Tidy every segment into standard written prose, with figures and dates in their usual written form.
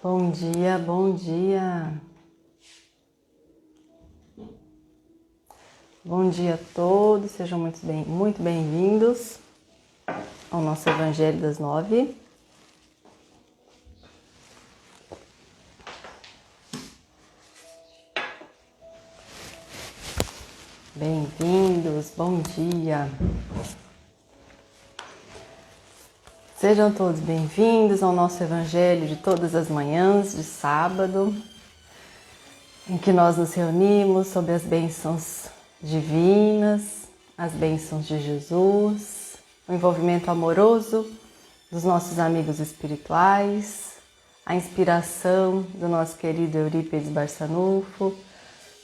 Bom dia, bom dia. Bom dia a todos, sejam muito bem-vindos ao nosso Evangelho das 9. Bem-vindos, bom dia. Sejam todos bem-vindos ao nosso Evangelho de todas as manhãs de sábado, em que nós nos reunimos sob as bênçãos divinas, as bênçãos de Jesus, o envolvimento amoroso dos nossos amigos espirituais, a inspiração do nosso querido Eurípides Barçanufo.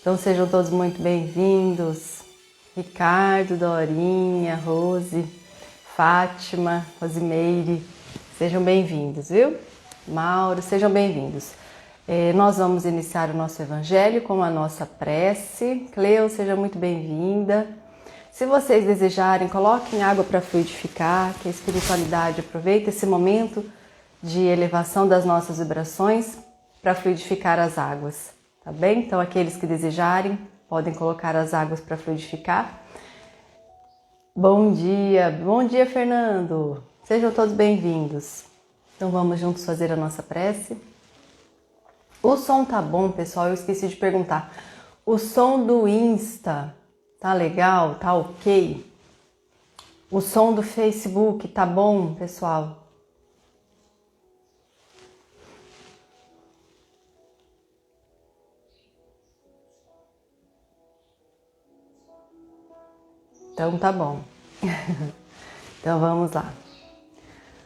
Então sejam todos muito bem-vindos, Ricardo, Dorinha, Rose, Fátima, Rosimeire, sejam bem-vindos, viu? Mauro, sejam bem-vindos. Nós vamos iniciar o nosso Evangelho com a nossa prece. Cleo, seja muito bem-vinda. Se vocês desejarem, coloquem água para fluidificar, que a espiritualidade aproveita esse momento de elevação das nossas vibrações para fluidificar as águas, tá bem? Então, aqueles que desejarem, podem colocar as águas para fluidificar. Bom dia, Fernando. Sejam todos bem-vindos. Então, vamos juntos fazer a nossa prece. O som tá bom, pessoal? Eu esqueci de perguntar. O som do Insta tá legal? Tá ok? O som do Facebook tá bom, pessoal? Então tá bom. Então vamos lá.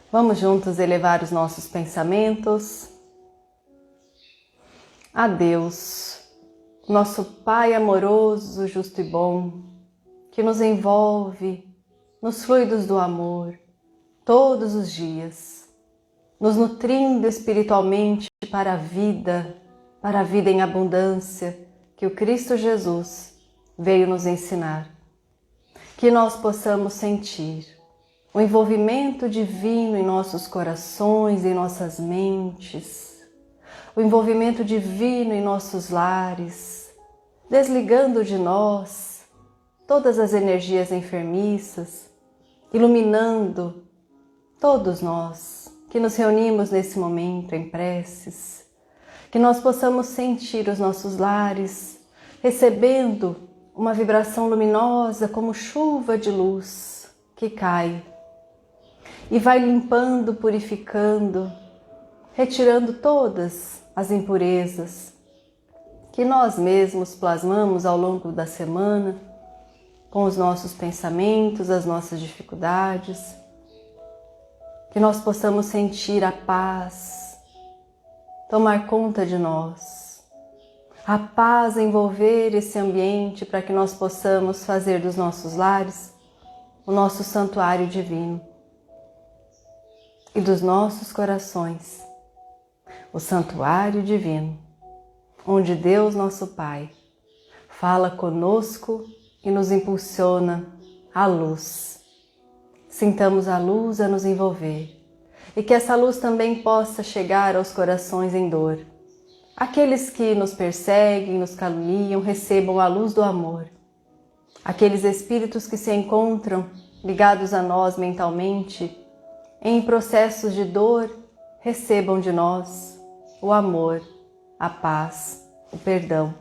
Vamos juntos elevar os nossos pensamentos a Deus, nosso Pai amoroso, justo e bom, que nos envolve nos fluidos do amor todos os dias, nos nutrindo espiritualmente para a vida em abundância que o Cristo Jesus veio nos ensinar. Que nós possamos sentir o envolvimento divino em nossos corações, em nossas mentes, o envolvimento divino em nossos lares, desligando de nós todas as energias enfermiças, iluminando todos nós que nos reunimos nesse momento em preces, que nós possamos sentir os nossos lares recebendo uma vibração luminosa como chuva de luz que cai e vai limpando, purificando, retirando todas as impurezas que nós mesmos plasmamos ao longo da semana com os nossos pensamentos, as nossas dificuldades, que nós possamos sentir a paz tomar conta de nós, a paz envolver esse ambiente para que nós possamos fazer dos nossos lares o nosso santuário divino e dos nossos corações o santuário divino, onde Deus, nosso Pai, fala conosco e nos impulsiona à luz. Sintamos a luz a nos envolver e que essa luz também possa chegar aos corações em dor. Aqueles que nos perseguem, nos caluniam, recebam a luz do amor. Aqueles espíritos que se encontram ligados a nós mentalmente, em processos de dor, recebam de nós o amor, a paz, o perdão,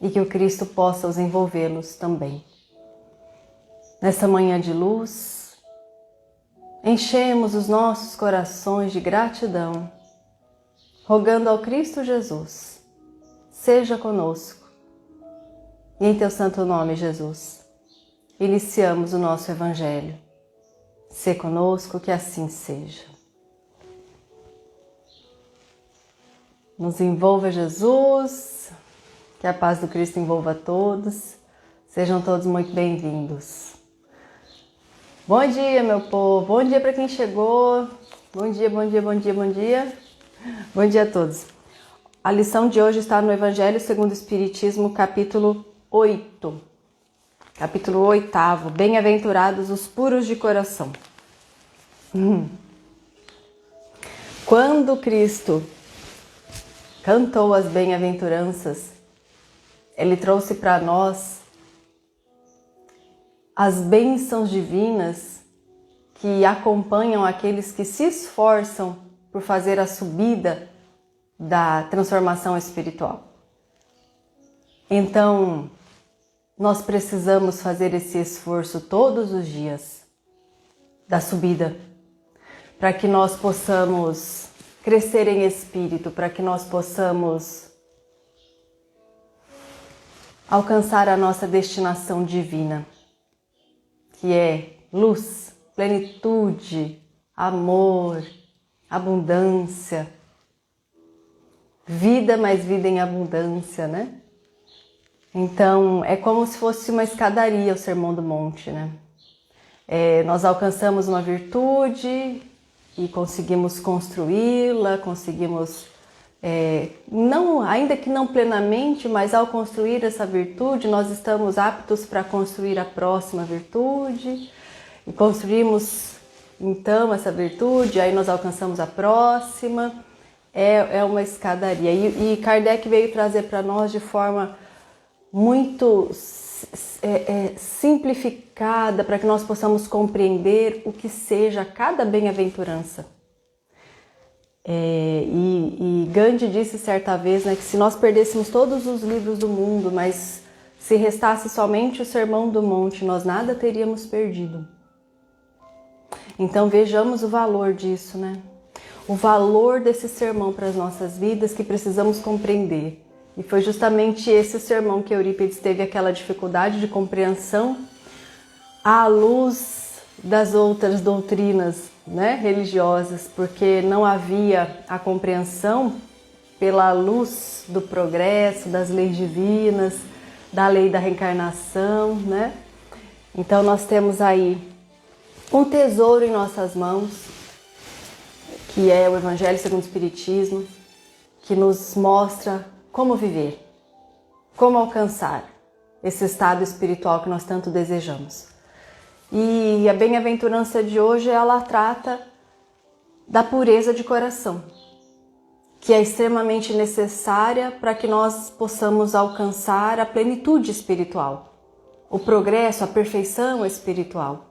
e que o Cristo possa os envolvê-los também. Nessa manhã de luz, enchemos os nossos corações de gratidão, rogando ao Cristo Jesus, seja conosco. E em teu santo nome, Jesus, iniciamos o nosso Evangelho. Sê conosco, que assim seja. Nos envolva, Jesus, que a paz do Cristo envolva a todos. Sejam todos muito bem-vindos. Bom dia, meu povo. Bom dia para quem chegou. Bom dia, bom dia, bom dia, bom dia. Bom dia a todos. A lição de hoje está no Evangelho segundo o Espiritismo, capítulo 8. Capítulo 8. Bem-aventurados os puros de coração. Quando Cristo cantou as bem-aventuranças, ele trouxe para nós as bênçãos divinas que acompanham aqueles que se esforçam por fazer a subida da transformação espiritual. Então, nós precisamos fazer esse esforço todos os dias da subida, para que nós possamos crescer em espírito, para que nós possamos alcançar a nossa destinação divina, que é luz, plenitude, amor, abundância, vida, mais vida em abundância, né? Então, é como se fosse uma escadaria o Sermão do Monte, né? Nós alcançamos uma virtude e conseguimos construí-la, conseguimos, não, ainda que não plenamente, mas ao construir essa virtude, nós estamos aptos para construir a próxima virtude, e construímos então essa virtude, aí nós alcançamos a próxima, é uma escadaria. E Kardec veio trazer para nós de forma muito simplificada, para que nós possamos compreender o que seja cada bem-aventurança. E Gandhi disse certa vez, né, que se nós perdêssemos todos os livros do mundo, mas se restasse somente o Sermão do Monte, nós nada teríamos perdido. Então vejamos o valor disso, né? O valor desse sermão para as nossas vidas que precisamos compreender. E foi justamente esse sermão que Eurípides teve aquela dificuldade de compreensão à luz das outras doutrinas, né, religiosas, porque não havia a compreensão pela luz do progresso, das leis divinas, da lei da reencarnação, né? Então nós temos aí um tesouro em nossas mãos, que é o Evangelho segundo o Espiritismo, que nos mostra como viver, como alcançar esse estado espiritual que nós tanto desejamos. E a bem-aventurança de hoje, ela trata da pureza de coração, que é extremamente necessária para que nós possamos alcançar a plenitude espiritual, o progresso, a perfeição espiritual.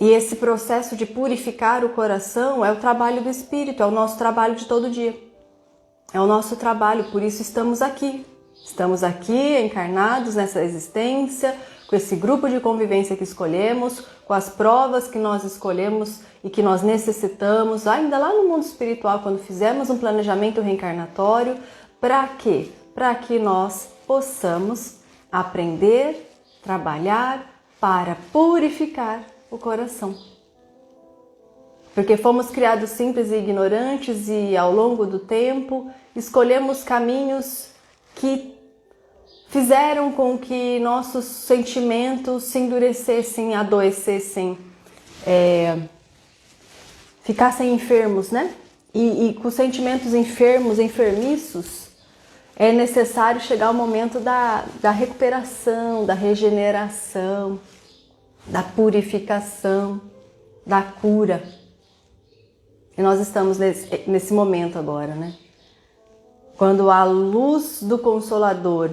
E esse processo de purificar o coração é o trabalho do Espírito, é o nosso trabalho de todo dia. É o nosso trabalho, por isso estamos aqui. Estamos aqui encarnados nessa existência, com esse grupo de convivência que escolhemos, com as provas que nós escolhemos e que nós necessitamos, ainda lá no mundo espiritual, quando fizemos um planejamento reencarnatório. Para quê? Para que nós possamos aprender, trabalhar para purificar o coração. Porque fomos criados simples e ignorantes e ao longo do tempo escolhemos caminhos que fizeram com que nossos sentimentos se endurecessem, adoecessem, ficassem enfermos, né? E com sentimentos enfermos, enfermiços, é necessário chegar ao momento da recuperação, da regeneração, da purificação, da cura. E nós estamos nesse momento agora, né? Quando a luz do Consolador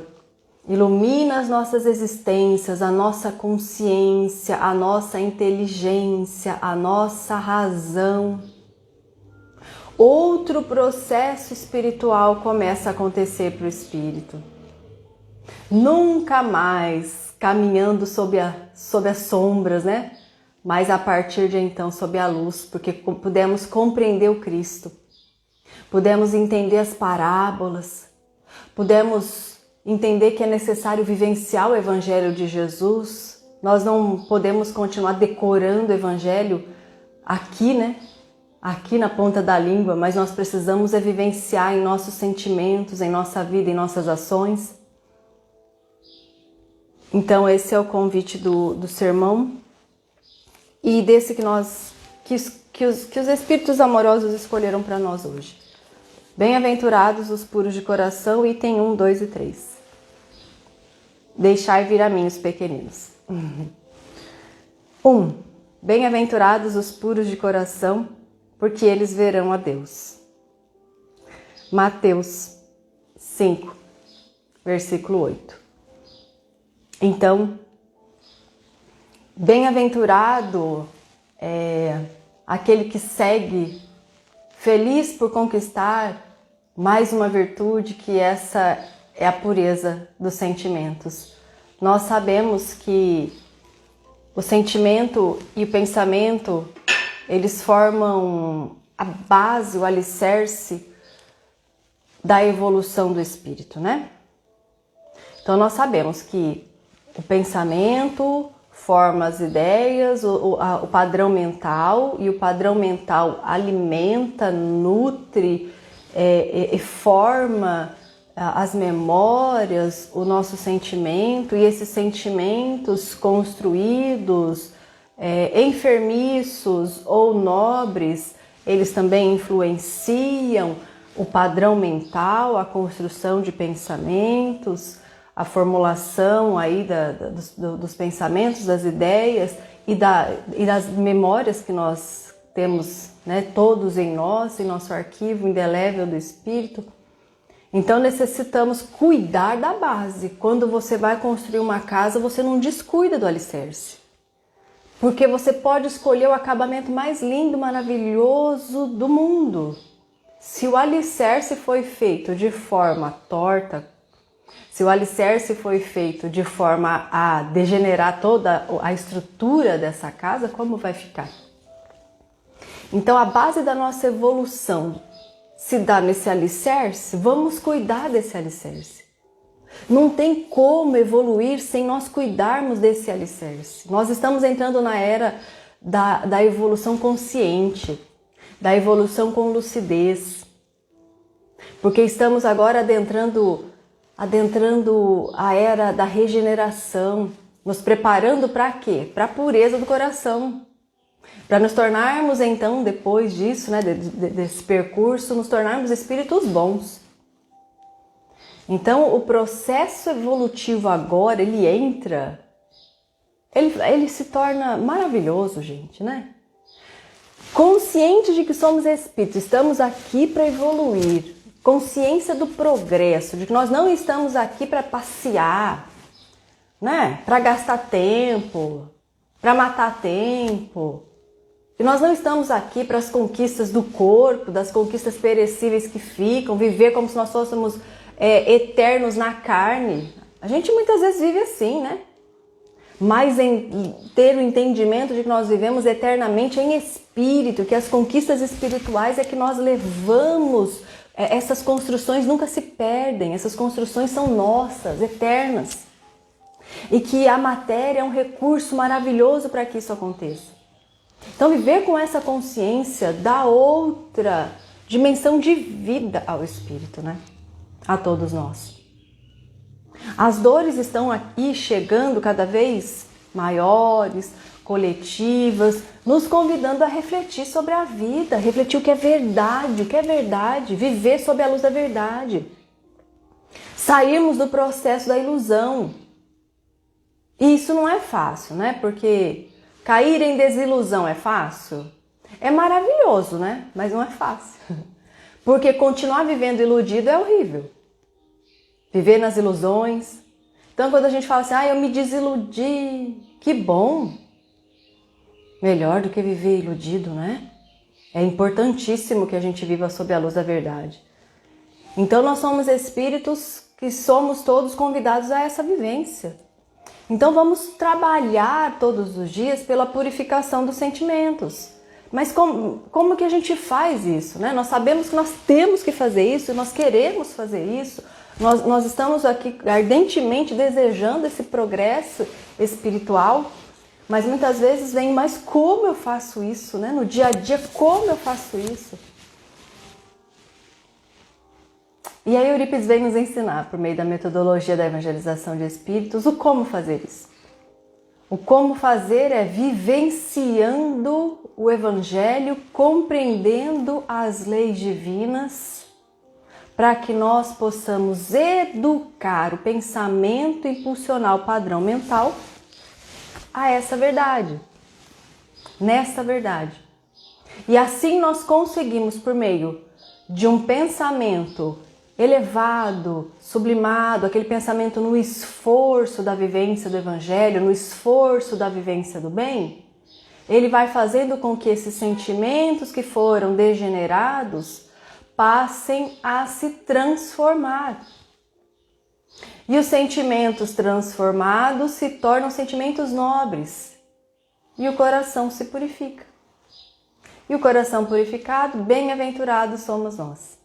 ilumina as nossas existências, a nossa consciência, a nossa inteligência, a nossa razão, outro processo espiritual começa a acontecer para o espírito. Nunca mais caminhando sob as sombras, né? Mas a partir de então sob a luz, porque pudemos compreender o Cristo, pudemos entender as parábolas, pudemos entender que é necessário vivenciar o Evangelho de Jesus. Nós não podemos continuar decorando o Evangelho aqui, né? Aqui na ponta da língua, mas nós precisamos vivenciar em nossos sentimentos, em nossa vida, em nossas ações. Então esse é o convite do sermão e desse que os Espíritos amorosos escolheram para nós hoje. Bem-aventurados os puros de coração, item 1, 2 e 3. Deixai vir a mim os pequeninos. 1. Bem-aventurados os puros de coração, porque eles verão a Deus. Mateus 5, versículo 8. Então, bem-aventurado é aquele que segue, feliz por conquistar mais uma virtude, que essa é a pureza dos sentimentos. Nós sabemos que o sentimento e o pensamento, eles formam a base, o alicerce da evolução do espírito, né? Então nós sabemos que o pensamento forma as ideias, o padrão mental, e o padrão mental alimenta, nutre e forma as memórias, o nosso sentimento, e esses sentimentos construídos, enfermiços ou nobres, eles também influenciam o padrão mental, a construção de pensamentos, a formulação aí dos pensamentos, das ideias e das memórias que nós temos, né, todos em nós, em nosso arquivo indelével do espírito. Então necessitamos cuidar da base. Quando você vai construir uma casa, você não descuida do alicerce. Porque você pode escolher o acabamento mais lindo, maravilhoso do mundo. Se o alicerce foi feito de forma torta, se o alicerce foi feito de forma a degenerar toda a estrutura dessa casa, como vai ficar? Então a base da nossa evolução se dá nesse alicerce, vamos cuidar desse alicerce. Não tem como evoluir sem nós cuidarmos desse alicerce. Nós estamos entrando na era da evolução consciente, da evolução com lucidez, porque estamos agora adentrando a era da regeneração, nos preparando para quê? Para a pureza do coração. Para nos tornarmos então, depois disso, né, desse percurso, nos tornarmos espíritos bons. Então o processo evolutivo agora, ele se torna maravilhoso, gente, né? Consciente de que somos espíritos, estamos aqui para evoluir. Consciência do progresso, de que nós não estamos aqui para passear, né? Para gastar tempo, para matar tempo. E nós não estamos aqui para as conquistas do corpo, das conquistas perecíveis que ficam, viver como se nós fôssemos eternos na carne. A gente muitas vezes vive assim, né? Mas em ter o entendimento de que nós vivemos eternamente em espírito, que as conquistas espirituais é que nós levamos, essas construções nunca se perdem, essas construções são nossas, eternas. E que a matéria é um recurso maravilhoso para que isso aconteça. Então viver com essa consciência dá outra dimensão de vida ao espírito, né? A todos nós. As dores estão aqui chegando cada vez maiores, coletivas, nos convidando a refletir sobre a vida, refletir o que é verdade, viver sob a luz da verdade. Sairmos do processo da ilusão. E isso não é fácil, né? Porque cair em desilusão é fácil? É maravilhoso, né? Mas não é fácil. Porque continuar vivendo iludido é horrível. Viver nas ilusões. Então quando a gente fala assim, eu me desiludi, que bom. Melhor do que viver iludido, né? É importantíssimo que a gente viva sob a luz da verdade. Então nós somos espíritos que somos todos convidados a essa vivência. Então vamos trabalhar todos os dias pela purificação dos sentimentos. Mas como que a gente faz isso, né? Nós sabemos que nós temos que fazer isso, nós queremos fazer isso. Nós estamos aqui ardentemente desejando esse progresso espiritual, mas muitas vezes vem, mas como eu faço isso, né? No dia a dia, como eu faço isso? E aí Eurípides vem nos ensinar, por meio da metodologia da evangelização de espíritos, o como fazer isso. O como fazer é vivenciando o evangelho, compreendendo as leis divinas, para que nós possamos educar o pensamento e impulsionar o padrão mental a essa verdade, nessa verdade. E assim nós conseguimos, por meio de um pensamento elevado, sublimado, aquele pensamento no esforço da vivência do Evangelho, no esforço da vivência do bem, ele vai fazendo com que esses sentimentos que foram degenerados passem a se transformar. E os sentimentos transformados se tornam sentimentos nobres. E o coração se purifica. E o coração purificado, bem-aventurados somos nós.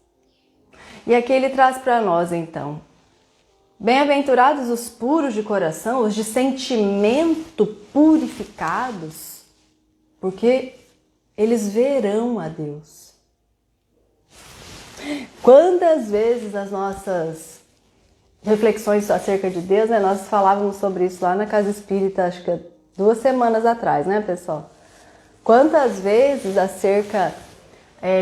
E aqui ele traz para nós, então, bem-aventurados os puros de coração, os de sentimento purificados, porque eles verão a Deus. Quantas vezes as nossas reflexões acerca de Deus, né, nós falávamos sobre isso lá na Casa Espírita, acho que 2 semanas atrás, né, pessoal? Quantas vezes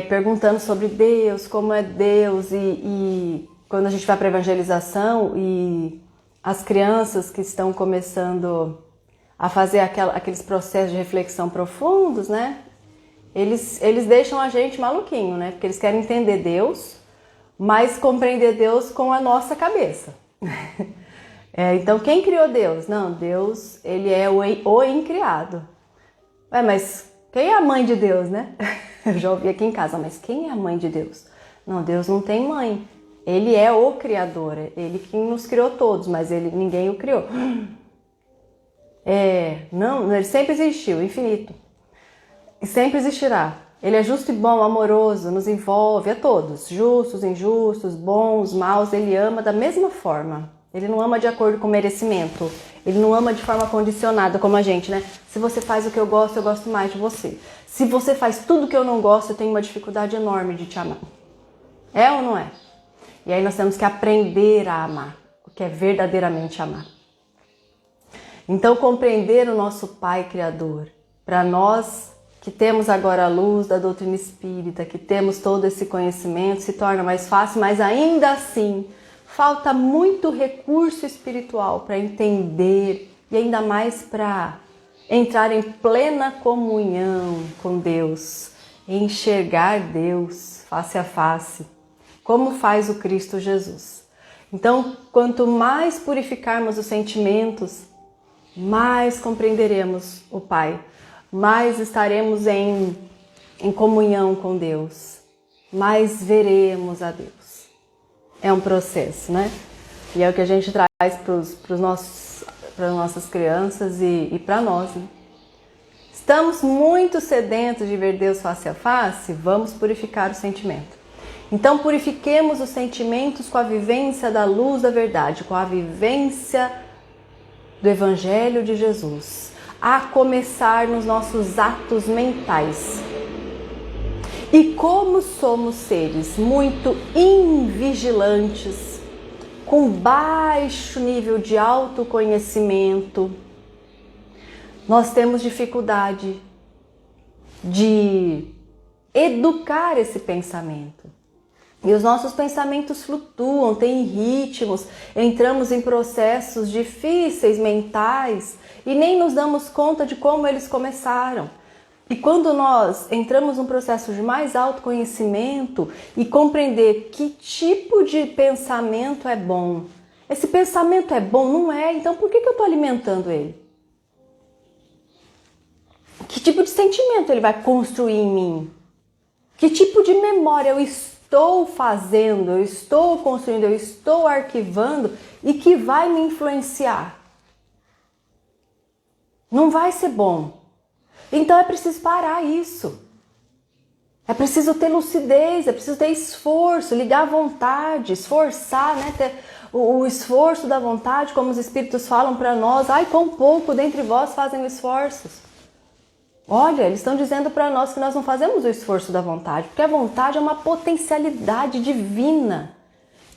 perguntando sobre Deus, como é Deus, e quando a gente vai para a evangelização e as crianças que estão começando a fazer aqueles processos de reflexão profundos, né? Eles deixam a gente maluquinho, né? Porque eles querem entender Deus, mas compreender Deus com a nossa cabeça. Então, quem criou Deus? Não, Deus, ele é o incriado. Mas quem é a mãe de Deus, né? Eu já ouvi aqui em casa, mas quem é a mãe de Deus? Não, Deus não tem mãe. Ele é o Criador, ele que nos criou todos, mas ninguém o criou. Não, ele sempre existiu, infinito. E sempre existirá. Ele é justo e bom, amoroso, nos envolve a todos. Justos, injustos, bons, maus, ele ama da mesma forma. Ele não ama de acordo com merecimento. Ele não ama de forma condicionada como a gente, né? Se você faz o que eu gosto mais de você. Se você faz tudo que eu não gosto, eu tenho uma dificuldade enorme de te amar. É ou não é? E aí nós temos que aprender a amar, o que é verdadeiramente amar. Então, compreender o nosso Pai Criador, para nós que temos agora a luz da doutrina espírita, que temos todo esse conhecimento, se torna mais fácil, mas ainda assim falta muito recurso espiritual para entender e ainda mais para entrar em plena comunhão com Deus, enxergar Deus face a face, como faz o Cristo Jesus. Então, quanto mais purificarmos os sentimentos, mais compreenderemos o Pai, mais estaremos em comunhão com Deus, mais veremos a Deus. É um processo, né? E é o que a gente traz para as nossas crianças e para nós, né? Estamos muito sedentos de ver Deus face a face? Vamos purificar o sentimento. Então purifiquemos os sentimentos com a vivência da luz da verdade, com a vivência do Evangelho de Jesus, a começar nos nossos atos mentais. E como somos seres muito invigilantes, com baixo nível de autoconhecimento, nós temos dificuldade de educar esse pensamento. E os nossos pensamentos flutuam, têm ritmos, entramos em processos difíceis mentais e nem nos damos conta de como eles começaram. E quando nós entramos num processo de mais autoconhecimento e compreender que tipo de pensamento é bom, esse pensamento é bom, não é? Então por que eu estou alimentando ele? Que tipo de sentimento ele vai construir em mim? Que tipo de memória eu estou fazendo, eu estou construindo, eu estou arquivando e que vai me influenciar? Não vai ser bom. Então é preciso parar isso. É preciso ter lucidez, é preciso ter esforço, ligar a vontade, esforçar, né? Ter o esforço da vontade, como os Espíritos falam para nós. Ai, quão pouco dentre vós fazem esforços. Olha, eles estão dizendo para nós que nós não fazemos o esforço da vontade, porque a vontade é uma potencialidade divina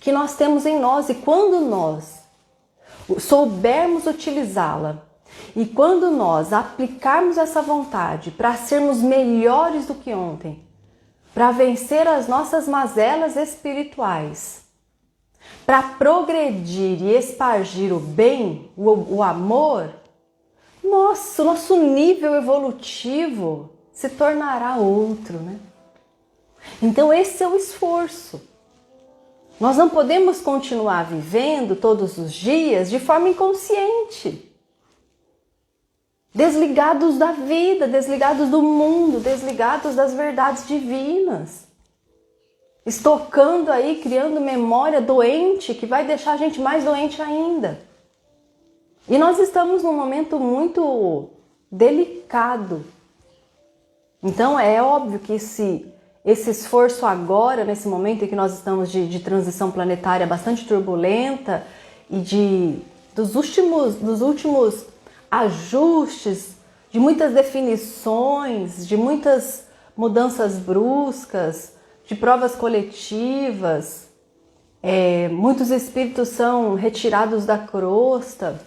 que nós temos em nós. E quando nós soubermos utilizá-la, e quando nós aplicarmos essa vontade para sermos melhores do que ontem, para vencer as nossas mazelas espirituais, para progredir e espargir o bem, o amor, nosso nível evolutivo se tornará outro, né? Então esse é o esforço. Nós não podemos continuar vivendo todos os dias de forma inconsciente. Desligados da vida, desligados do mundo, desligados das verdades divinas. Estocando aí, criando memória doente que vai deixar a gente mais doente ainda. E nós estamos num momento muito delicado. Então é óbvio que esse esforço agora, nesse momento em que nós estamos de transição planetária bastante turbulenta e dos últimos ajustes, de muitas definições, de muitas mudanças bruscas, de provas coletivas, muitos espíritos são retirados da crosta.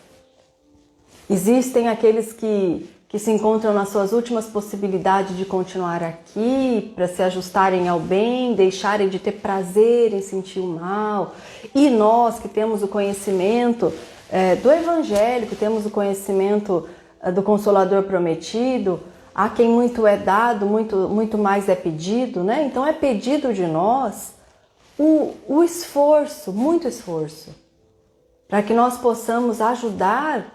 Existem aqueles que se encontram nas suas últimas possibilidades de continuar aqui, para se ajustarem ao bem, deixarem de ter prazer em sentir o mal. E nós que temos o conhecimento do Evangelho, que temos o conhecimento do Consolador prometido, a quem muito é dado, muito mais é pedido, né? Então é pedido de nós o esforço, muito esforço, para que nós possamos ajudar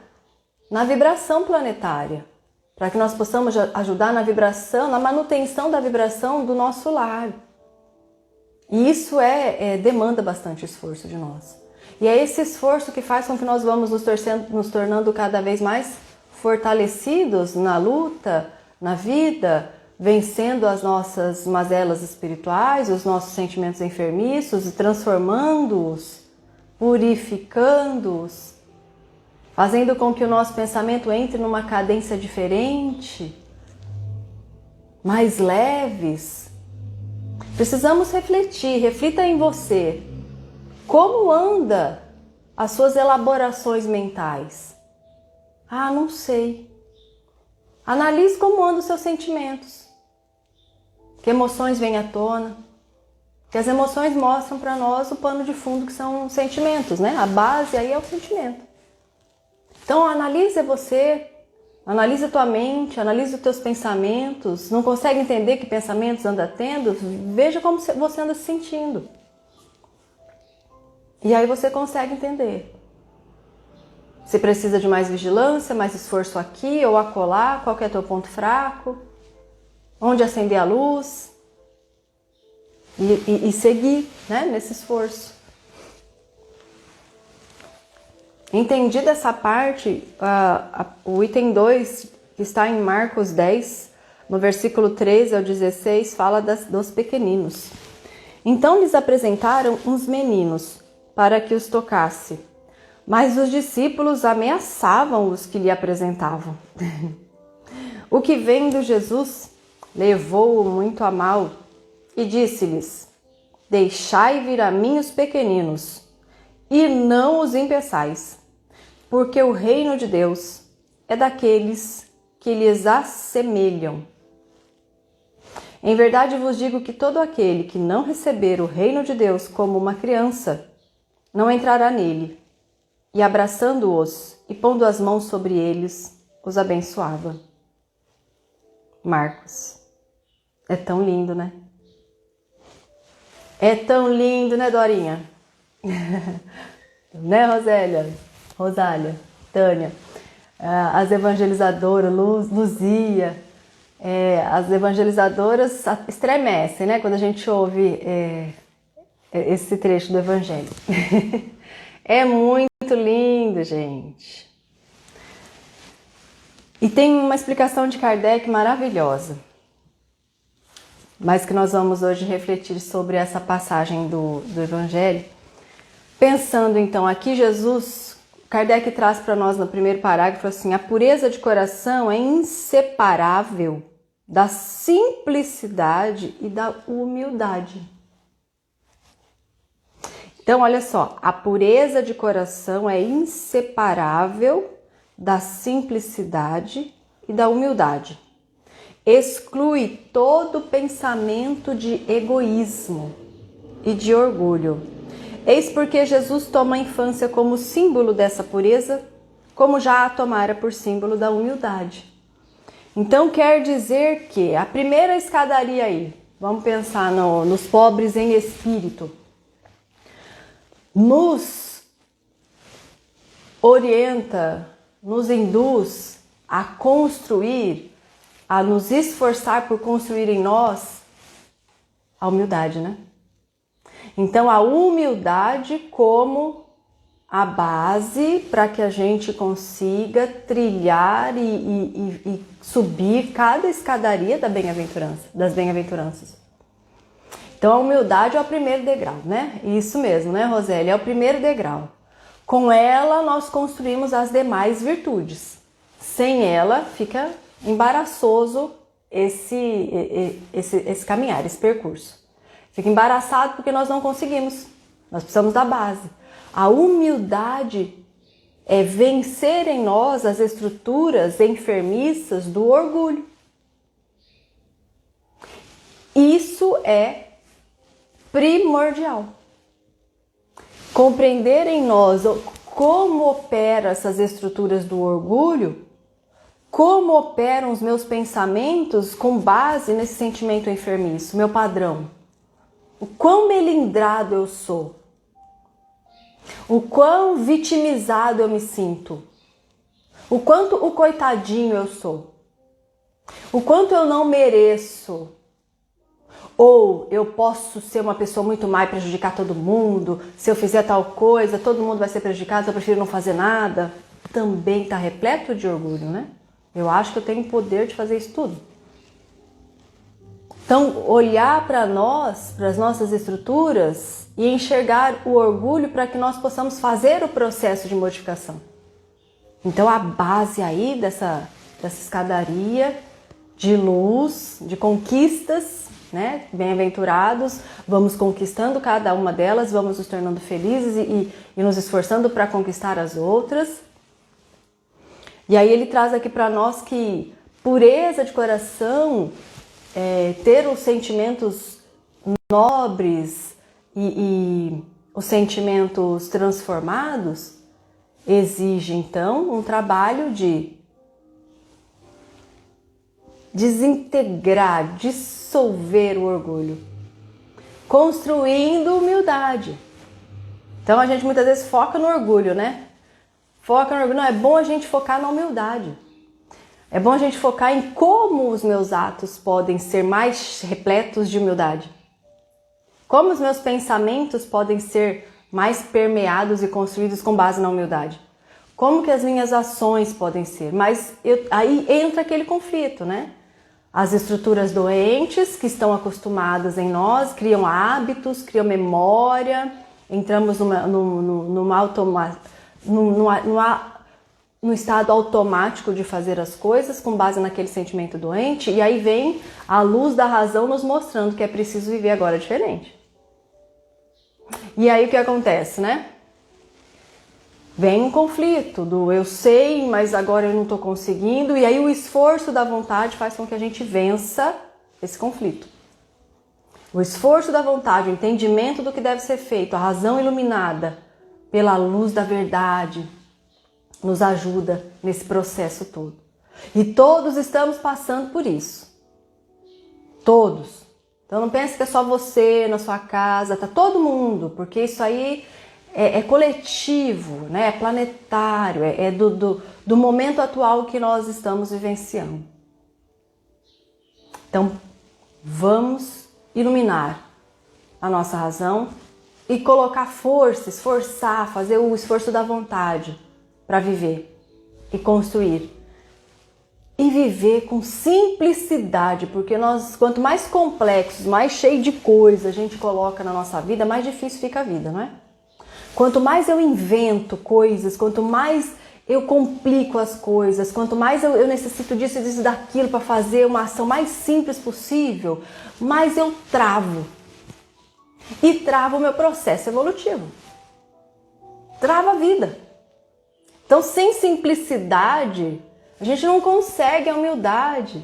na vibração planetária, para que nós possamos ajudar na vibração, na manutenção da vibração do nosso lar. E isso demanda bastante esforço de nós. E é esse esforço que faz com que nós vamos nos tornando cada vez mais fortalecidos na luta, na vida, vencendo as nossas mazelas espirituais, os nossos sentimentos enfermiços e transformando-os, purificando-os, fazendo com que o nosso pensamento entre numa cadência diferente, mais leves. Precisamos refletir, reflita em você. Como anda as suas elaborações mentais? Ah, não sei. Analise como andam os seus sentimentos. Que emoções vêm à tona? Que as emoções mostram para nós o pano de fundo que são os sentimentos, né? A base aí é o sentimento. Então analise você, analise a tua mente, analise os teus pensamentos. Não consegue entender que pensamentos anda tendo? Veja como você anda se sentindo. E aí você consegue entender. Se precisa de mais vigilância, mais esforço aqui ou acolá, qual que é teu ponto fraco, onde acender a luz e seguir, né, nesse esforço. Entendida essa parte, o item 2, que está em Marcos 10, no versículo 13 ao 16, fala dos pequeninos. Então lhes apresentaram uns meninos para que os tocasse, mas os discípulos ameaçavam os que lhe apresentavam. O que vendo Jesus levou-o muito a mal e disse-lhes: deixai vir a mim os pequeninos e não os impeçais, porque o reino de Deus é daqueles que lhes assemelham. Em verdade vos digo que todo aquele que não receber o reino de Deus como uma criança, não entrará nele. E abraçando-os e pondo as mãos sobre eles, os abençoava. Marcos. É tão lindo, né? É tão lindo, né, Dorinha? Né, Rosália, Tânia, as evangelizadoras, Luzia, as evangelizadoras estremecem, né, quando a gente ouve esse trecho do Evangelho. É muito lindo, gente. E tem uma explicação de Kardec maravilhosa, mas que nós vamos hoje refletir sobre essa passagem do Evangelho. Pensando então aqui, Kardec traz para nós no primeiro parágrafo assim: a pureza de coração é inseparável da simplicidade e da humildade. Então, olha só, a pureza de coração é inseparável da simplicidade e da humildade. Exclui todo pensamento de egoísmo e de orgulho. Eis porque Jesus toma a infância como símbolo dessa pureza, como já a tomara por símbolo da humildade. Então quer dizer que a primeira escadaria aí, vamos pensar nos pobres em espírito, nos orienta, nos induz a construir, a nos esforçar por construir em nós a humildade, né? Então, a humildade como a base para que a gente consiga trilhar e subir cada escadaria das bem-aventuranças. Então, a humildade é o primeiro degrau, né? Isso mesmo, né, Rosélia? É o primeiro degrau. Com ela, nós construímos as demais virtudes. Sem ela, fica embaraçoso esse caminhar, esse percurso. Fica embaraçado porque nós não conseguimos. Nós precisamos da base. A humildade é vencer em nós as estruturas enfermiças do orgulho. Isso é primordial. Compreender em nós como operam essas estruturas do orgulho, como operam os meus pensamentos com base nesse sentimento enfermiço, meu padrão. O quão melindrado eu sou. O quão vitimizado eu me sinto. O quanto o coitadinho eu sou. O quanto eu não mereço. Ou eu posso ser uma pessoa muito má e prejudicar todo mundo. Se eu fizer tal coisa, todo mundo vai ser prejudicado, eu prefiro não fazer nada. Também está repleto de orgulho, né? Eu acho que eu tenho o poder de fazer isso tudo. Então, olhar para nós, para as nossas estruturas e enxergar o orgulho para que nós possamos fazer o processo de modificação. Então, a base aí dessa escadaria de luz, de conquistas, né? Bem-aventurados, vamos conquistando cada uma delas, vamos nos tornando felizes e nos esforçando para conquistar as outras. E aí ele traz aqui para nós que pureza de coração, ter os sentimentos nobres e os sentimentos transformados, exige então um trabalho de desintegrar, dissolver o orgulho, construindo humildade. Então a gente muitas vezes foca no orgulho, né? Foca no orgulho. Não, é bom a gente focar na humildade. É bom a gente focar em como os meus atos podem ser mais repletos de humildade. Como os meus pensamentos podem ser mais permeados e construídos com base na humildade. Como que as minhas ações podem ser. Mas aí entra aquele conflito, né? As estruturas doentes que estão acostumadas em nós criam hábitos, criam memória, entramos no estado automático de fazer as coisas com base naquele sentimento doente, e aí vem a luz da razão nos mostrando que é preciso viver agora diferente. E aí o que acontece, né? Vem um conflito do eu sei, mas agora eu não estou conseguindo, e aí o esforço da vontade faz com que a gente vença esse conflito. O esforço da vontade, o entendimento do que deve ser feito, a razão iluminada pela luz da verdade, nos ajuda nesse processo todo. E todos estamos passando por isso. Todos. Então não pense que é só você na sua casa, tá todo mundo, porque isso aí é coletivo, né? É planetário, é do momento atual que nós estamos vivenciando. Então vamos iluminar a nossa razão e colocar força, esforçar, fazer o esforço da vontade para viver e construir. E viver com simplicidade, porque nós, quanto mais complexos, mais cheio de coisa a gente coloca na nossa vida, mais difícil fica a vida, não é? Quanto mais eu invento coisas, quanto mais eu complico as coisas, quanto mais eu necessito disso e disso daquilo para fazer uma ação mais simples possível, mais eu travo. E travo o meu processo evolutivo. Trava a vida. Então, sem simplicidade, a gente não consegue a humildade.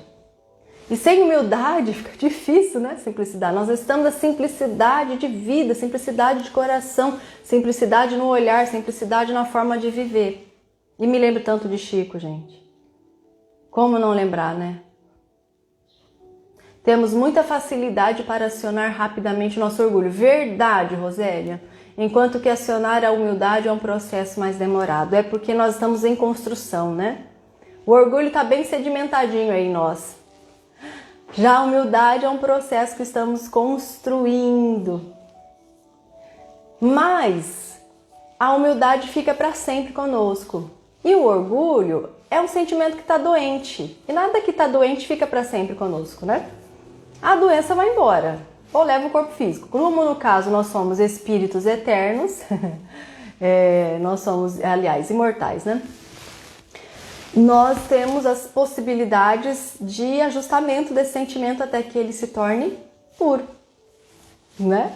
E sem humildade fica difícil, né? Simplicidade. Nós estamos na simplicidade de vida, simplicidade de coração, simplicidade no olhar, simplicidade na forma de viver. E me lembro tanto de Chico, gente. Como não lembrar, né? Temos muita facilidade para acionar rapidamente o nosso orgulho. Verdade, Rosélia. Enquanto que acionar a humildade é um processo mais demorado. É porque nós estamos em construção, né? O orgulho está bem sedimentadinho aí em nós. Já a humildade é um processo que estamos construindo. Mas a humildade fica para sempre conosco. E o orgulho é um sentimento que está doente. E nada que está doente fica para sempre conosco, né? A doença vai embora, ou leva o corpo físico. Como no caso nós somos espíritos eternos, nós somos, aliás, imortais, né? Nós temos as possibilidades de ajustamento desse sentimento até que ele se torne puro, né?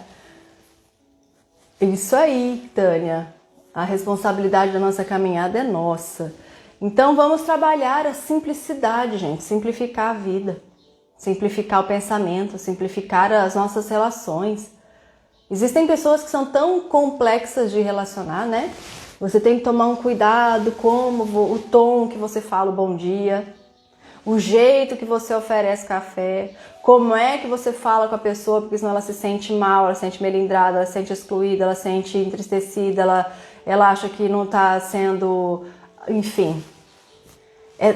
Isso aí, Tânia. A responsabilidade da nossa caminhada é nossa. Então vamos trabalhar a simplicidade, gente. Simplificar a vida. Simplificar o pensamento, simplificar as nossas relações. Existem pessoas que são tão complexas de relacionar, né? Você tem que tomar um cuidado como o tom que você fala o bom dia, o jeito que você oferece café, como é que você fala com a pessoa, porque senão ela se sente mal, ela se sente melindrada, ela se sente excluída, ela se sente entristecida, ela acha que não está sendo, enfim.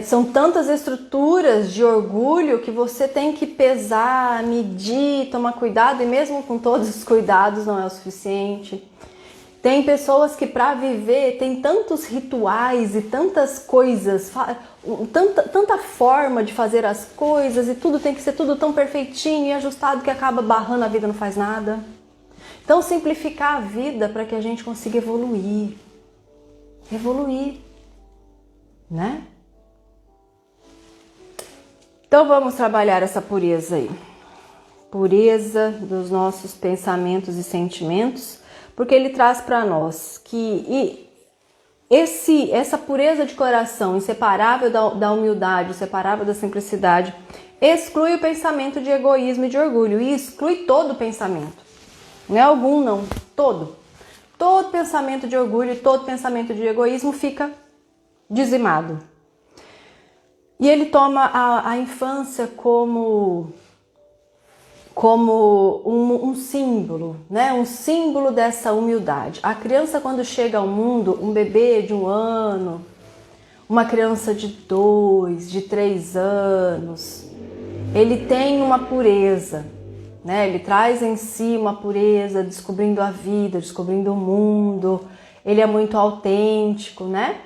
São tantas estruturas de orgulho que você tem que pesar, medir, tomar cuidado, e mesmo com todos os cuidados não é o suficiente. Tem pessoas que para viver tem tantos rituais e tantas coisas, tanta forma de fazer as coisas, e tudo tem que ser tudo tão perfeitinho e ajustado que acaba barrando a vida, não faz nada. Então simplificar a vida para que a gente consiga evoluir, né? Então vamos trabalhar essa pureza aí, pureza dos nossos pensamentos e sentimentos, porque ele traz para nós que essa pureza de coração, inseparável da humildade, inseparável da simplicidade, exclui o pensamento de egoísmo e de orgulho, e exclui todo o pensamento, não é algum não, todo pensamento de orgulho e todo pensamento de egoísmo fica dizimado. E ele toma a infância como um símbolo, né? Um símbolo dessa humildade. A criança, quando chega ao mundo, um bebê de 1 ano, uma criança de 2, de 3 anos, ele tem uma pureza, né? Ele traz em si uma pureza, descobrindo a vida, descobrindo o mundo. Ele é muito autêntico, né?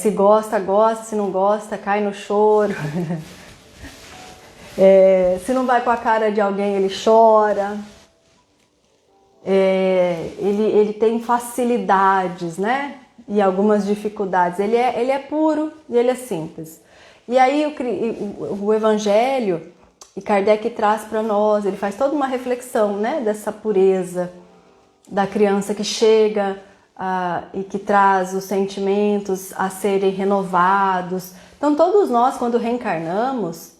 Se gosta, gosta, se não gosta, cai no choro. Se não vai com a cara de alguém, ele chora. Ele tem facilidades, né? E algumas dificuldades. Ele é puro e ele é simples. E aí o Evangelho, e Kardec traz para nós, ele faz toda uma reflexão, né? Dessa pureza da criança que chega e que traz os sentimentos a serem renovados. Então todos nós, quando reencarnamos,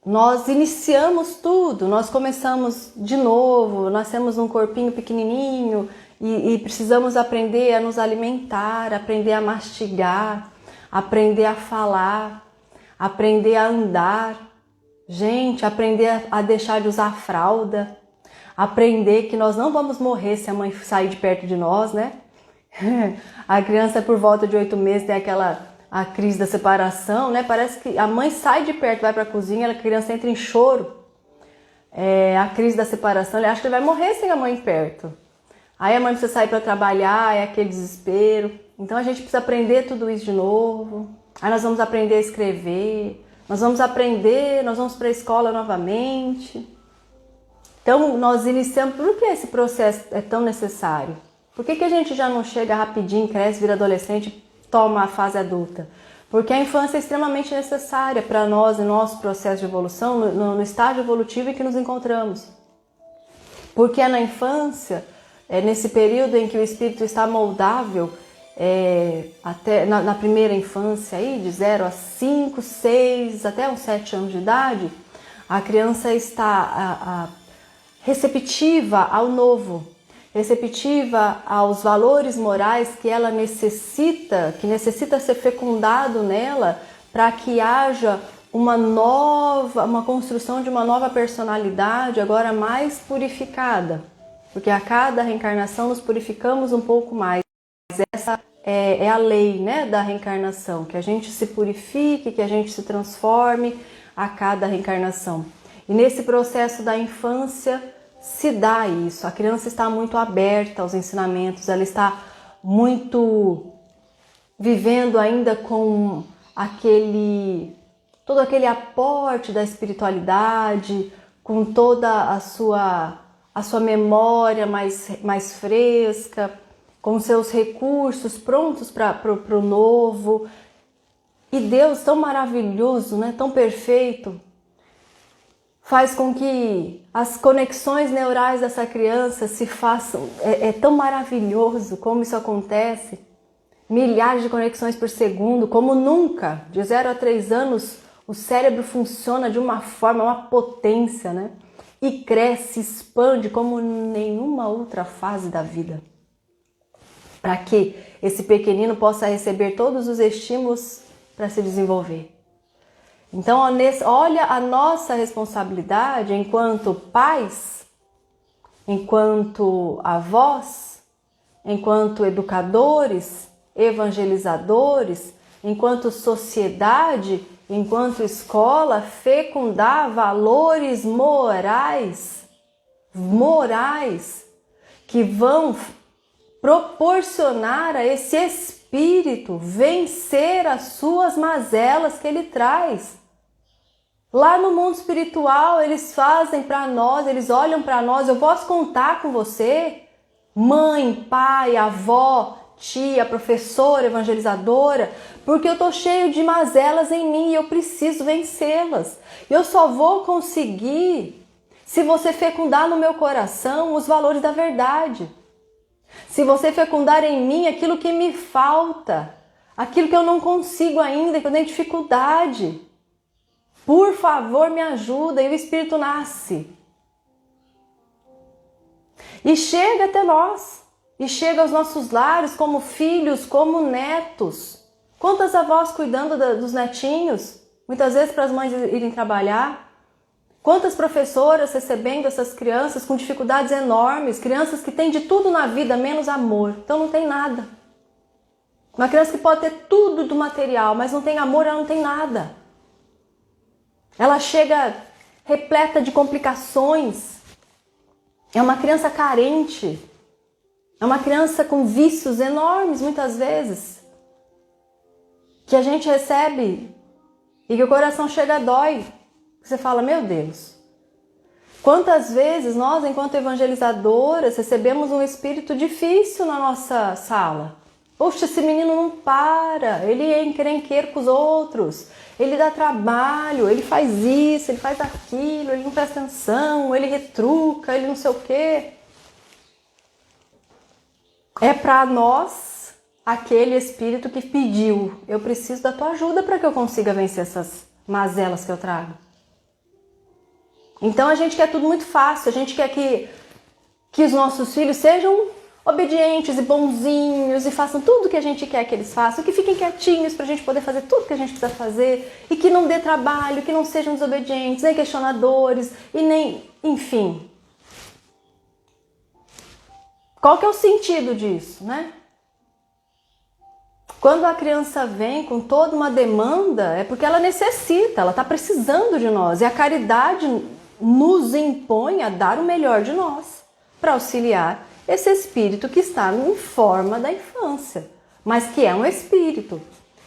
nós iniciamos tudo, nós começamos de novo, nascemos num corpinho pequenininho e precisamos aprender a nos alimentar, aprender a mastigar, aprender a falar, aprender a andar, gente, aprender a deixar de usar fralda, aprender que nós não vamos morrer se a mãe sair de perto de nós, né? A criança por volta de 8 meses tem a crise da separação, né? Parece que a mãe sai de perto, vai para a cozinha, a criança entra em choro. A crise da separação, ele acha que ele vai morrer sem a mãe perto. Aí a mãe precisa sair para trabalhar, é aquele desespero. Então a gente precisa aprender tudo isso de novo. Aí nós vamos aprender a escrever, nós vamos para a escola novamente. Então nós iniciamos, por que esse processo é tão necessário? Por que a gente já não chega rapidinho, cresce, vira adolescente, toma a fase adulta? Porque a infância é extremamente necessária para nós, em nosso processo de evolução, no estágio evolutivo em que nos encontramos. Porque é na infância, nesse período em que o espírito está moldável, até na primeira infância, aí, de 0 a 5, 6, até uns 7 anos de idade, a criança está receptiva ao novo, receptiva aos valores morais que necessita ser fecundado nela para que haja uma construção de uma nova personalidade agora mais purificada, porque a cada reencarnação nos purificamos um pouco mais. Essa é a lei, né, da reencarnação, que a gente se purifique, que a gente se transforme a cada reencarnação. E nesse processo da infância se dá isso. A criança está muito aberta aos ensinamentos, ela está muito vivendo ainda com todo aquele aporte da espiritualidade, com toda a sua memória mais fresca, com seus recursos prontos para o novo. E Deus, tão maravilhoso, né, tão perfeito, faz com que as conexões neurais dessa criança se façam. É tão maravilhoso como isso acontece. Milhares de conexões por segundo, como nunca. De 0 a 3 anos, o cérebro funciona de uma forma, uma potência, né? E cresce, expande como nenhuma outra fase da vida. Para que esse pequenino possa receber todos os estímulos para se desenvolver. Então, olha a nossa responsabilidade enquanto pais, enquanto avós, enquanto educadores, evangelizadores, enquanto sociedade, enquanto escola, fecundar valores morais que vão proporcionar a esse espírito vencer as suas mazelas que ele traz. Lá no mundo espiritual, eles fazem para nós, eles olham para nós, eu posso contar com você? Mãe, pai, avó, tia, professora, evangelizadora, porque eu estou cheio de mazelas em mim e eu preciso vencê-las. Eu só vou conseguir se você fecundar no meu coração os valores da verdade. Se você fecundar em mim aquilo que me falta, aquilo que eu não consigo ainda, que eu tenho dificuldade. Por favor, me ajuda, e o Espírito nasce. E chega até nós. E chega aos nossos lares como filhos, como netos. Quantas avós cuidando dos netinhos? Muitas vezes para as mães irem trabalhar. Quantas professoras recebendo essas crianças com dificuldades enormes. Crianças que têm de tudo na vida, menos amor. Então não tem nada. Uma criança que pode ter tudo do material, mas não tem amor, ela não tem nada. Ela chega repleta de complicações. É uma criança carente. É uma criança com vícios enormes, muitas vezes, que a gente recebe e que o coração chega a dói. Você fala, meu Deus, quantas vezes nós, enquanto evangelizadoras, recebemos um espírito difícil na nossa sala. Poxa, esse menino não para, ele é encrenqueiro com os outros, ele dá trabalho, ele faz isso, ele faz aquilo, ele não presta atenção, ele retruca, ele não sei o quê. É para nós aquele espírito que pediu, eu preciso da tua ajuda para que eu consiga vencer essas mazelas que eu trago. Então a gente quer tudo muito fácil, a gente quer que os nossos filhos sejam obedientes e bonzinhos e façam tudo que a gente quer que eles façam, que fiquem quietinhos para a gente poder fazer tudo que a gente precisa fazer e que não dê trabalho, que não sejam desobedientes, nem questionadores e nem, enfim. Qual que é o sentido disso, né? Quando a criança vem com toda uma demanda, é porque ela necessita, ela está precisando de nós. E a caridade nos impõe a dar o melhor de nós para auxiliar esse espírito que está em forma da infância, mas que é um espírito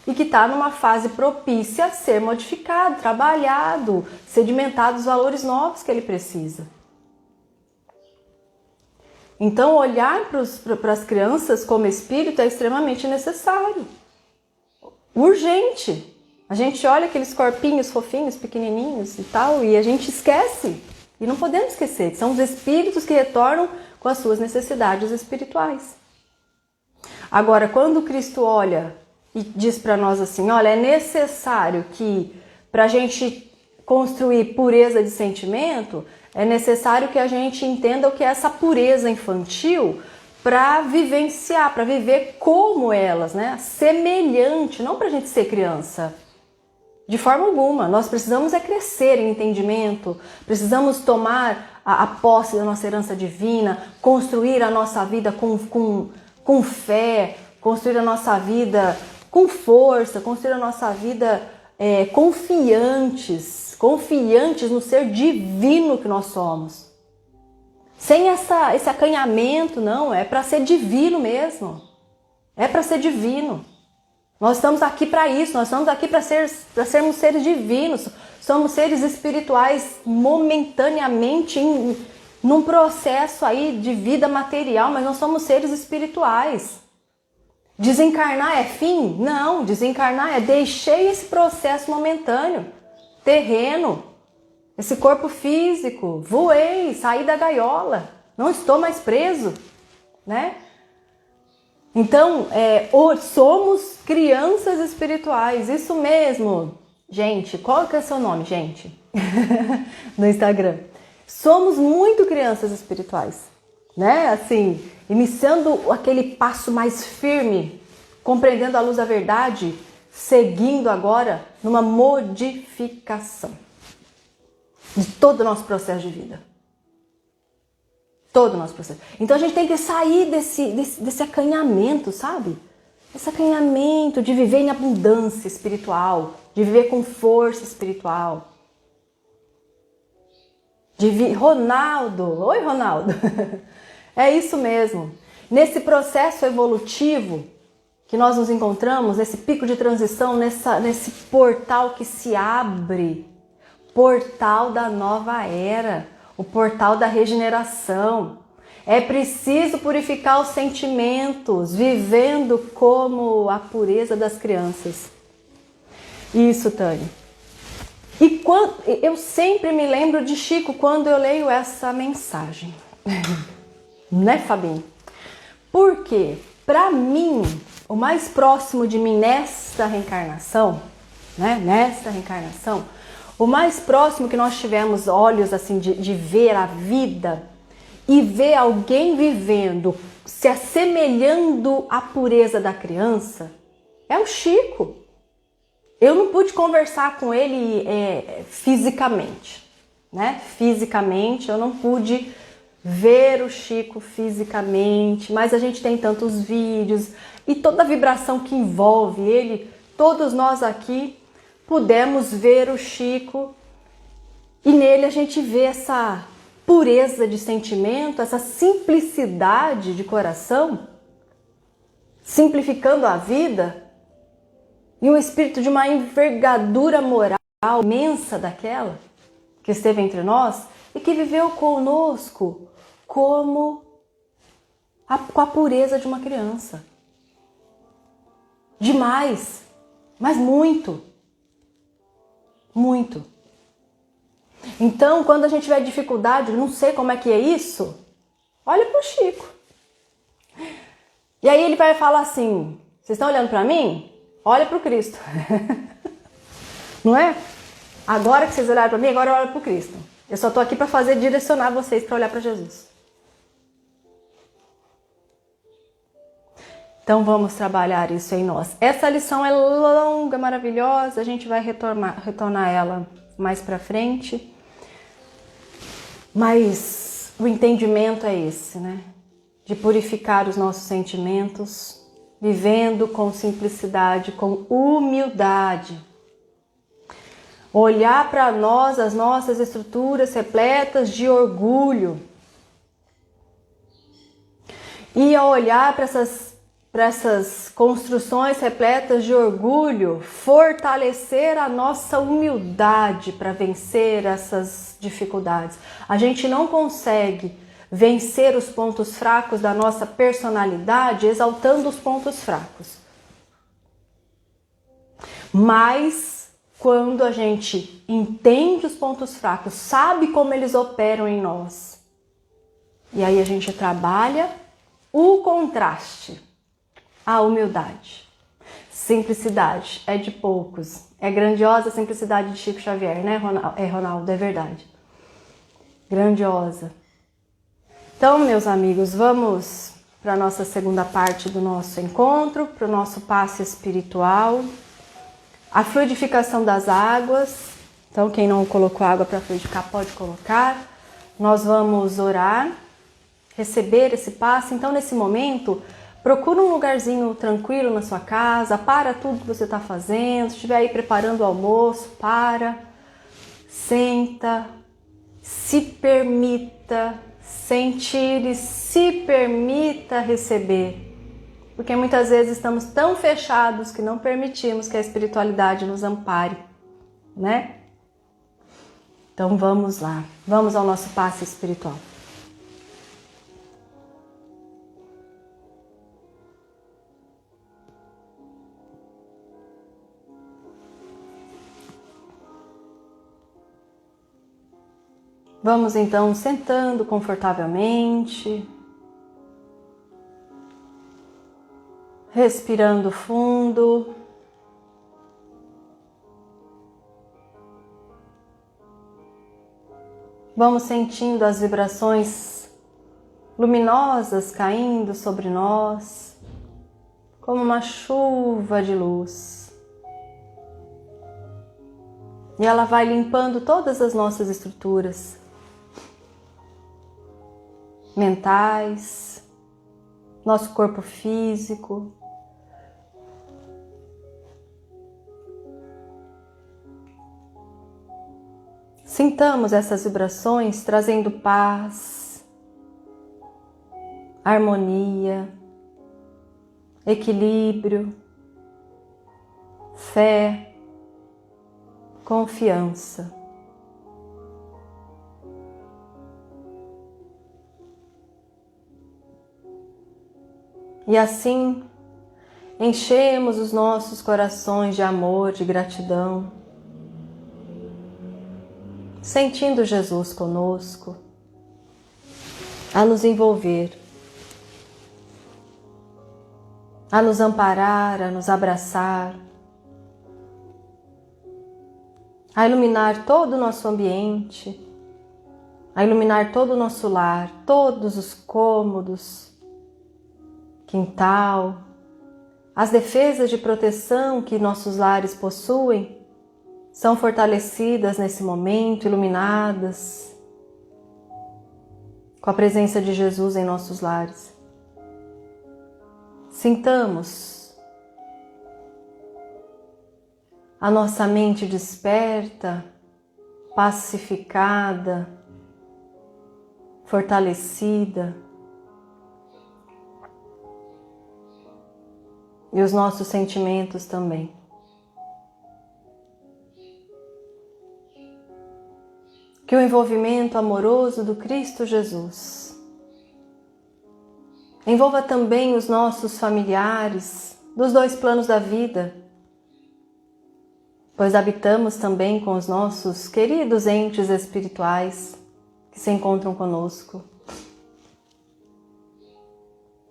e que está numa fase propícia a ser modificado, trabalhado, sedimentado os valores novos que ele precisa. Então, olhar para as crianças como espírito é extremamente necessário, urgente. A gente olha aqueles corpinhos fofinhos, pequenininhos e tal, e a gente esquece. E não podemos esquecer, são os espíritos que retornam com as suas necessidades espirituais. Agora, quando Cristo olha e diz para nós assim, olha, é necessário que, para a gente construir pureza de sentimento, é necessário que a gente entenda o que é essa pureza infantil para vivenciar, para viver como elas, né? Semelhante, não para a gente ser criança. De forma alguma. Nós precisamos crescer em entendimento, precisamos tomar a posse da nossa herança divina, construir a nossa vida com fé, construir a nossa vida com força, construir a nossa vida confiantes no ser divino que nós somos. Sem esse acanhamento, não, é para ser divino mesmo. É para ser divino. Nós estamos aqui para isso, nós estamos aqui para sermos seres divinos. Somos seres espirituais momentaneamente num processo aí de vida material, mas nós somos seres espirituais. Desencarnar é fim? Não, desencarnar é deixei esse processo momentâneo, terreno, esse corpo físico, voei, saí da gaiola, não estou mais preso, né? Então, somos crianças espirituais, isso mesmo. Gente, qual que é o seu nome, gente? No Instagram. Somos muito crianças espirituais, né? Assim, iniciando aquele passo mais firme, compreendendo a luz da verdade, seguindo agora numa modificação de todo o nosso processo de vida. Todo o nosso processo. Então a gente tem que sair desse acanhamento, sabe? Esse acanhamento de viver em abundância espiritual, de viver com força espiritual. Ronaldo, oi Ronaldo. É isso mesmo. Nesse processo evolutivo que nós nos encontramos, nesse pico de transição, nesse portal que se abre, portal da nova era, o portal da regeneração. É preciso purificar os sentimentos, vivendo como a pureza das crianças. Isso, Tânia. E eu sempre me lembro de Chico quando eu leio essa mensagem. Né, Fabinho? Porque, para mim, o mais próximo de mim nesta reencarnação, né? Nesta reencarnação, o mais próximo que nós tivemos olhos assim de ver a vida e ver alguém vivendo, se assemelhando à pureza da criança, é o Chico. Eu não pude conversar com ele fisicamente, né? Fisicamente, eu não pude ver o Chico fisicamente, mas a gente tem tantos vídeos e toda a vibração que envolve ele, todos nós aqui pudemos ver o Chico e nele a gente vê essa pureza de sentimento, essa simplicidade de coração, simplificando a vida e um espírito de uma envergadura moral imensa daquela que esteve entre nós e que viveu conosco com a pureza de uma criança. Demais, mas muito. Muito. Então, quando a gente tiver dificuldade, não sei como é que é isso, olha pro Chico. E aí ele vai falar assim, vocês estão olhando para mim? Olha pro Cristo. Não é? Agora que vocês olharam para mim, agora olha pro Cristo. Eu só tô aqui para direcionar vocês para olhar para Jesus. Então vamos trabalhar isso em nós. Essa lição é longa, maravilhosa, a gente vai retornar ela mais para frente. Mas o entendimento é esse, né? De purificar os nossos sentimentos, vivendo com simplicidade, com humildade. Olhar para nós, as nossas estruturas repletas de orgulho. E ao olhar para essas construções repletas de orgulho, fortalecer a nossa humildade para vencer essas dificuldades. A gente não consegue vencer os pontos fracos da nossa personalidade exaltando os pontos fracos. Mas quando a gente entende os pontos fracos, sabe como eles operam em nós, e aí a gente trabalha o contraste. A humildade. Simplicidade é de poucos. É grandiosa a simplicidade de Chico Xavier, né, Ronaldo? É verdade. Grandiosa. Então, meus amigos, vamos para a nossa segunda parte do nosso encontro, para o nosso passe espiritual. A fluidificação das águas. Então, quem não colocou água para fluidificar, pode colocar. Nós vamos orar, receber esse passe. Então, nesse momento, procura um lugarzinho tranquilo na sua casa, para tudo que você está fazendo. Se estiver aí preparando o almoço, senta, se permita sentir e se permita receber. Porque muitas vezes estamos tão fechados que não permitimos que a espiritualidade nos ampare, né? Então vamos lá, vamos ao nosso passe espiritual. Vamos então sentando confortavelmente, respirando fundo. Vamos sentindo as vibrações luminosas caindo sobre nós, como uma chuva de luz. E ela vai limpando todas as nossas estruturas mentais, nosso corpo físico. Sintamos essas vibrações trazendo paz, harmonia, equilíbrio, fé, confiança. E assim enchemos os nossos corações de amor, de gratidão, sentindo Jesus conosco, a nos envolver, a nos amparar, a nos abraçar, a iluminar todo o nosso ambiente, a iluminar todo o nosso lar, todos os cômodos, quintal, as defesas de proteção que nossos lares possuem são fortalecidas nesse momento, iluminadas com a presença de Jesus em nossos lares. Sintamos a nossa mente desperta, pacificada, fortalecida. E os nossos sentimentos também. Que o envolvimento amoroso do Cristo Jesus envolva também os nossos familiares dos dois planos da vida, pois habitamos também com os nossos queridos entes espirituais que se encontram conosco.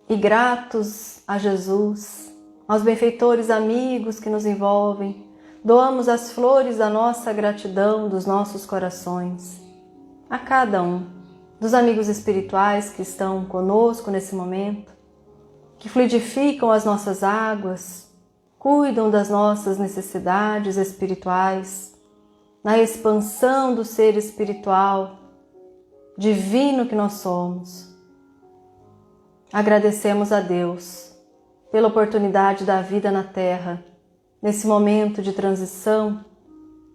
E gratos a Jesus, aos benfeitores amigos que nos envolvem, doamos as flores da nossa gratidão dos nossos corações a cada um dos amigos espirituais que estão conosco nesse momento, que fluidificam as nossas águas, cuidam das nossas necessidades espirituais, na expansão do ser espiritual, divino que nós somos. Agradecemos a Deus pela oportunidade da vida na Terra, nesse momento de transição,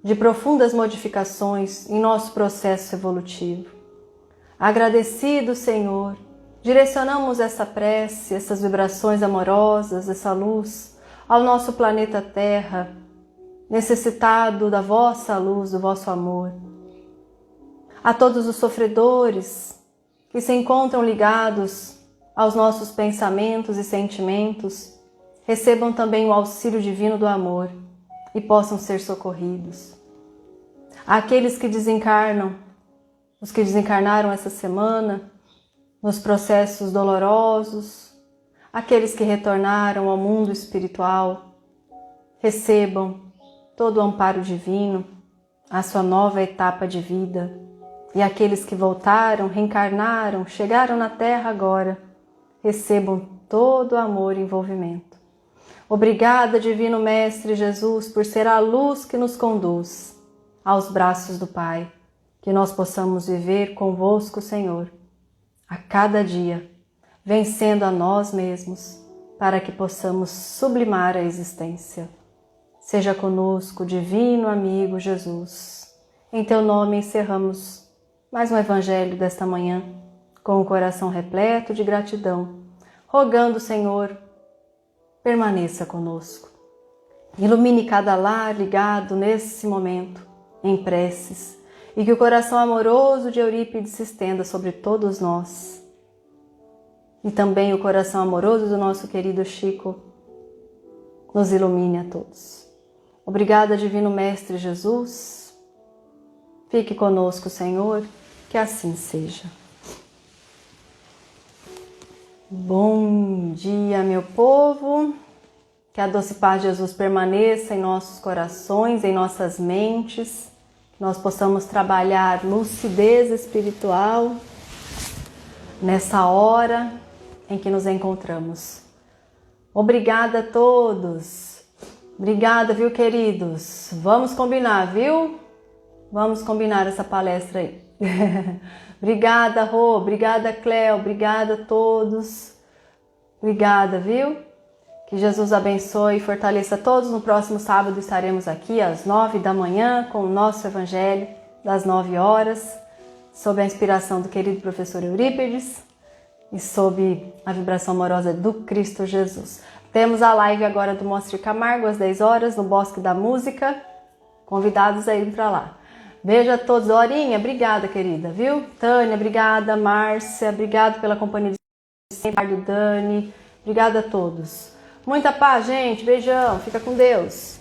de profundas modificações em nosso processo evolutivo. Agradecido, Senhor, direcionamos essa prece, essas vibrações amorosas, essa luz ao nosso planeta Terra, necessitado da vossa luz, do vosso amor. A todos os sofredores que se encontram ligados aos nossos pensamentos e sentimentos, recebam também o auxílio divino do amor e possam ser socorridos. Àqueles que desencarnam, os que desencarnaram essa semana, nos processos dolorosos, aqueles que retornaram ao mundo espiritual, recebam todo o amparo divino, a sua nova etapa de vida. E aqueles que voltaram, reencarnaram, chegaram na Terra agora, recebam todo o amor e envolvimento. Obrigada, Divino Mestre Jesus, por ser a luz que nos conduz aos braços do Pai. Que nós possamos viver convosco, Senhor, a cada dia, vencendo a nós mesmos, para que possamos sublimar a existência. Seja conosco, divino amigo Jesus. Em teu nome encerramos mais um evangelho desta manhã, com o coração repleto de gratidão, rogando, Senhor, permaneça conosco. Ilumine cada lar ligado nesse momento, em preces, e que o coração amoroso de Eurípides se estenda sobre todos nós. E também o coração amoroso do nosso querido Chico nos ilumine a todos. Obrigada, Divino Mestre Jesus. Fique conosco, Senhor, que assim seja. Bom dia, meu povo. Que a doce paz de Jesus permaneça em nossos corações, em nossas mentes. Que nós possamos trabalhar lucidez espiritual nessa hora em que nos encontramos. Obrigada a todos. Obrigada, viu, queridos? Vamos combinar, viu? Vamos combinar essa palestra aí. Obrigada, Rô. Obrigada, Cléo. Obrigada a todos. Obrigada, viu? Que Jesus abençoe e fortaleça todos. No próximo sábado estaremos aqui às 9 da manhã com o nosso Evangelho das 9 horas, sob a inspiração do querido professor Eurípides e sob a vibração amorosa do Cristo Jesus. Temos a live agora do Moacir Camargo às 10 horas no Bosque da Música. Convidados a irem para lá. Beijo a todos. Dorinha, obrigada, querida, viu? Tânia, obrigada. Márcia, obrigado pela companhia de sempre. Dani, obrigada a todos. Muita paz, gente. Beijão. Fica com Deus.